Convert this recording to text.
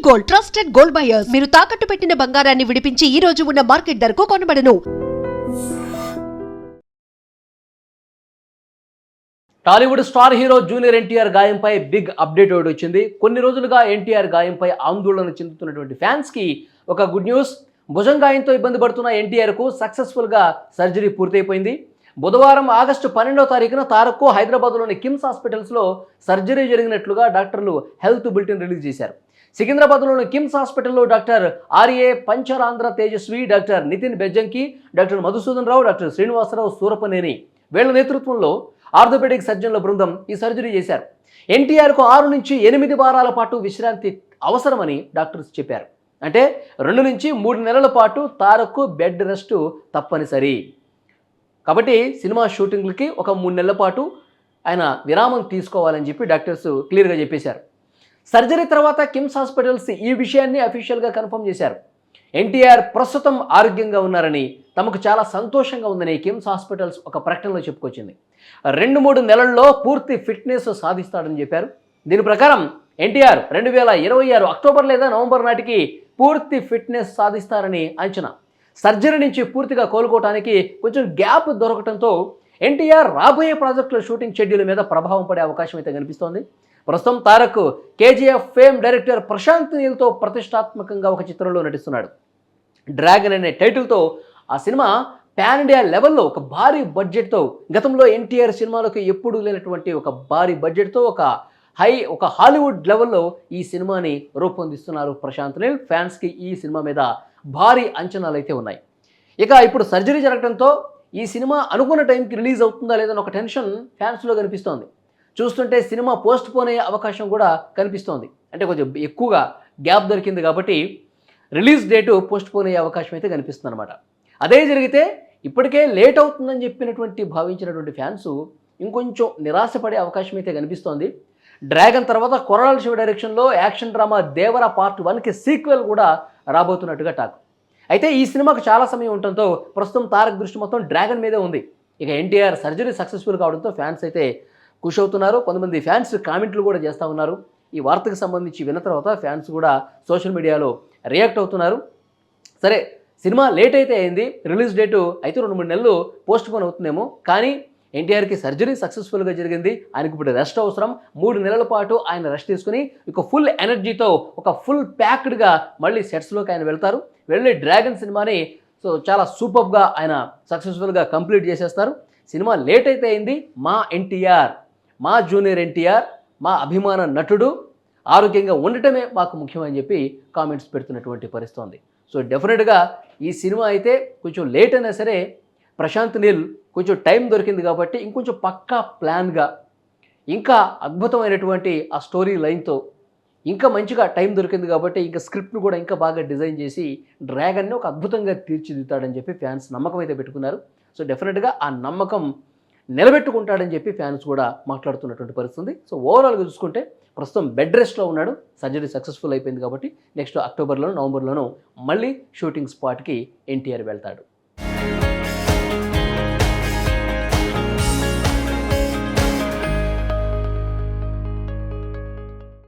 Gold, trusted gold buyers. మీరు తాకట్టు పెట్టిన బంగారాన్ని విడిపించి ఈ రోజు ఉన్న మార్కెట్ ధరకు కొనబడను. Tollywood star hero junior NTR గాయంపై బిగ్ అప్డేట్ ఒకటి వచ్చింది. కొన్ని రోజులుగా ఎన్టీఆర్ గాయంపై ఆందోళన చెందుతున్నటువంటి ఫ్యాన్స్కి ఒక గుడ్ న్యూస్. భుజం గాయంతో ఇబ్బంది పడుతున్న ఎన్టీఆర్కు సక్సెస్ఫుల్గా సర్జరీ పూర్తయిపోయింది. బుధవారం ఆగస్టు 12వ తారీఖున తారక్కు హైదరాబాద్లోని కిమ్స్ హాస్పిటల్స్లో సర్జరీ జరిగినట్లుగా డాక్టర్లు హెల్త్ బులెటిన్ రిలీజ్ చేశారు. సికింద్రాబాద్లోని కిమ్స్ హాస్పిటల్లో డాక్టర్ ఆర్ఏ పంచరాంధ్ర Tejaswi, doctor Nitin Bejjanki, doctor Madhusudan Rao, doctor Srinivasarao Surapaneni వీళ్ళ నేతృత్వంలో ఆర్థోపెడిక్ సర్జన్ల బృందం ఈ సర్జరీ చేశారు. ఎన్టీఆర్కు 6 నుంచి 8 వారాల పాటు విశ్రాంతి అవసరమని డాక్టర్స్ చెప్పారు. అంటే 2 నుంచి 3 నెలల పాటు తారక్కు బెడ్ రెస్ట్ తప్పనిసరి. కాబట్టి సినిమా షూటింగ్లకి ఒక 3 నెలల పాటు ఆయన విరామం తీసుకోవాలని చెప్పి డాక్టర్స్ క్లియర్గా చెప్పేశారు. సర్జరీ తర్వాత కిమ్స్ హాస్పిటల్స్ ఈ విషయాన్ని అఫీషియల్గా కన్ఫర్మ్ చేశారు. ఎన్టీఆర్ ప్రస్తుతం ఆరోగ్యంగా ఉన్నారని, తమకు చాలా సంతోషంగా ఉందని కిమ్స్ హాస్పిటల్స్ ఒక ప్రకటనలో చెప్పుకొచ్చింది. 2-3 నెలల్లో పూర్తి ఫిట్నెస్ సాధిస్తాడని చెప్పారు. దీని ప్రకారం ఎన్టీఆర్ 2026 అక్టోబర్ లేదా నవంబర్ నాటికి పూర్తి ఫిట్నెస్ సాధిస్తారని అంచనా. సర్జరీ నుంచి పూర్తిగా కోలుకోవడానికి కొంచెం గ్యాప్ దొరకడంతో ఎన్టీఆర్ రాబోయే ప్రాజెక్టుల షూటింగ్ షెడ్యూల్ మీద ప్రభావం పడే అవకాశం అయితే కనిపిస్తోంది. ప్రస్తుతం తారక్ కేజీఎఫ్ ఫేమ్ డైరెక్టర్ ప్రశాంత్ నీల్తో ప్రతిష్టాత్మకంగా ఒక చిత్రంలో నటిస్తున్నాడు. డ్రాగన్ అనే టైటిల్తో ఆ సినిమా పాన్ ఇండియా లెవెల్లో ఒక భారీ బడ్జెట్తో, గతంలో ఎన్టీఆర్ సినిమాలకు ఎప్పుడూ లేనటువంటి ఒక భారీ బడ్జెట్తో ఒక హాలీవుడ్ లెవెల్లో ఈ సినిమాని రూపొందిస్తున్నారు ప్రశాంత్ నీల్. ఫ్యాన్స్కి ఈ సినిమా మీద భారీ అంచనాలు అయితే ఉన్నాయి. ఇక ఇప్పుడు సర్జరీ జరగడంతో ఈ సినిమా అనుకున్న టైంకి రిలీజ్ అవుతుందా లేదని ఒక టెన్షన్ ఫ్యాన్స్లో కనిపిస్తోంది. చూస్తుంటే సినిమా పోస్ట్ పోన్ అయ్యే అవకాశం కూడా కనిపిస్తోంది. అంటే కొంచెం ఎక్కువగా గ్యాప్ దొరికింది కాబట్టి రిలీజ్ డేటు పోస్ట్ పోన్ అయ్యే అవకాశం అయితే కనిపిస్తుంది అనమాట. అదే జరిగితే ఇప్పటికే లేట్ అవుతుందని భావించినటువంటి ఫ్యాన్స్ ఇంకొంచెం నిరాశపడే అవకాశం అయితే కనిపిస్తోంది. డ్రాగన్ తర్వాత కొరటాల శివ డైరెక్షన్లో యాక్షన్ డ్రామా దేవర పార్ట్ 1కి సీక్వెల్ కూడా రాబోతున్నట్టుగా టాక్. అయితే ఈ సినిమాకు చాలా సమయం ఉండటంతో ప్రస్తుతం తారక్ దృష్టి మొత్తం డ్రాగన్ మీదే ఉంది. ఇక ఎన్టీఆర్ సర్జరీ సక్సెస్ఫుల్ కావడంతో ఫ్యాన్స్ అయితే ఖుషి అవుతున్నారు. కొంతమంది ఫ్యాన్స్ కామెంట్లు కూడా చేస్తూ ఉన్నారు. ఈ వార్తకు సంబంధించి విన్న తర్వాత ఫ్యాన్స్ కూడా సోషల్ మీడియాలో రియాక్ట్ అవుతున్నారు. సరే, సినిమా లేట్ అయితే అయింది, రిలీజ్ డేటు అయితే 2-3 నెలలు పోస్ట్ పోన్ అవుతుందేమో, కానీ ఎన్టీఆర్కి సర్జరీ సక్సెస్ఫుల్గా జరిగింది. ఆయనకు ఇప్పుడు రెస్ట్ అవసరం. 3 నెలల పాటు ఆయన రెస్ట్ తీసుకుని ఒక ఫుల్ ఎనర్జీతో ఒక ఫుల్ ప్యాక్డ్గా మళ్ళీ సెట్స్లోకి ఆయన వెళ్తారు. వెళ్ళి డ్రాగన్ సినిమాని చాలా సూపర్గా ఆయన సక్సెస్ఫుల్గా కంప్లీట్ చేసేస్తారు. సినిమా లేట్ అయితే అయింది, మా ఎన్టీఆర్, మా జూనియర్ ఎన్టీఆర్, మా అభిమాన నటుడు ఆరోగ్యంగా ఉండటమే మాకు ముఖ్యమని చెప్పి కామెంట్స్ పెడుతున్నటువంటి పరిస్థితి ఉంది. సో డెఫినెట్గా ఈ సినిమా అయితే కొంచెం లేట్ అయినా సరే ప్రశాంత్ నీల్ కొంచెం టైం దొరికింది కాబట్టి ఇంకొంచెం పక్కా ప్లాన్గా, ఇంకా అద్భుతమైనటువంటి ఆ స్టోరీ లైన్తో ఇంకా మంచిగా టైం దొరికింది కాబట్టి ఇంకా స్క్రిప్ట్ను కూడా ఇంకా బాగా డిజైన్ చేసి డ్రాగన్ని ఒక అద్భుతంగా తీర్చిదిద్దాడని చెప్పి ఫ్యాన్స్ నమ్మకం అయితే పెట్టుకున్నారు. సో డెఫినెట్గా ఆ నమ్మకం నిలబెట్టుకుంటాడని చెప్పి ఫ్యాన్స్ కూడా మాట్లాడుతున్నటువంటి పరిస్థితి. సో ఓవరాల్గా చూసుకుంటే ప్రస్తుతం బెడ్ రెస్ట్లో ఉన్నాడు. సర్జరీ సక్సెస్ఫుల్ అయిపోయింది కాబట్టి నెక్స్ట్ అక్టోబర్లోనూ నవంబర్లోనూ మళ్ళీ షూటింగ్ స్పాట్కి ఎన్టీఆర్ వెళ్తాడు.